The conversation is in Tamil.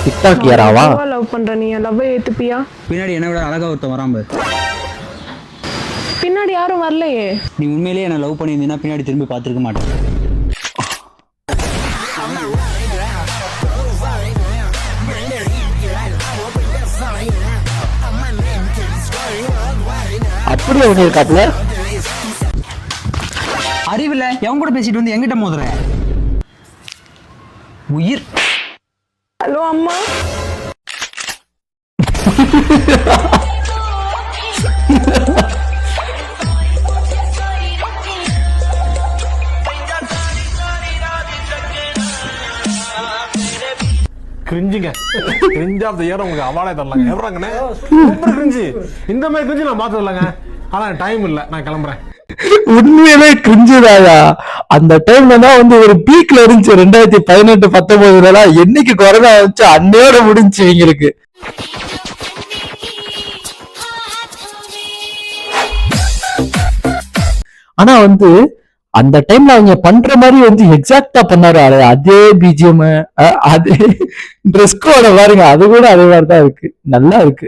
டிக்டாக் யாராவா லவ் பண்ற நீ லவ் ஏத்துப்பியா? பின்னாடி என்ன விட அழகா ஒருத்தன் வராம பின்னாடி யாரும் வரலையே. நீ உண்மையிலேயே என்ன லவ் பண்ணியிருந்தீங்கன்னா பின்னாடி திரும்பி பார்த்துருக்க மாட்டேன். அப்படி அவங்க இருக்காப்ல. அறிவில்ல எவன் கூட பேசிட்டு வந்து எங்கிட்ட மோதுற உயிர். ஹலோ அம்மா. கிரிஞ்சுங்க கிரிஞ்ச் ஆஃப் தி இயர் உங்களுக்கு அவார்டே தரலாங்க. எவராங்கண்ணே சூப்பர் கிரிஞ்சு. இந்த மாதிரி கிரிஞ்சு நான் பார்த்தது இல்லைங்க. ஆனா டைம் இல்லை, நான் கிளம்புறேன். உண்மையிலே கிரிஞ்சுதாயா. அந்த டைம்ல தான் வந்து ஒரு பீக்ல இருந்துச்சு 2018-19 என்னைக்கு கொரோனா வந்துச்சு அன்னையோட முடிஞ்சு எங்களுக்கு. ஆனா வந்து அந்த டைம்ல அவங்க பண்ற மாதிரி வந்து எக்ஸாக்டா பண்ணாரு. அதே பிஜிஎம் அதே ட்ரெஸ் கோட பாருங்க, அது கூட அதே மாதிரிதான் இருக்கு. நல்லா இருக்கு.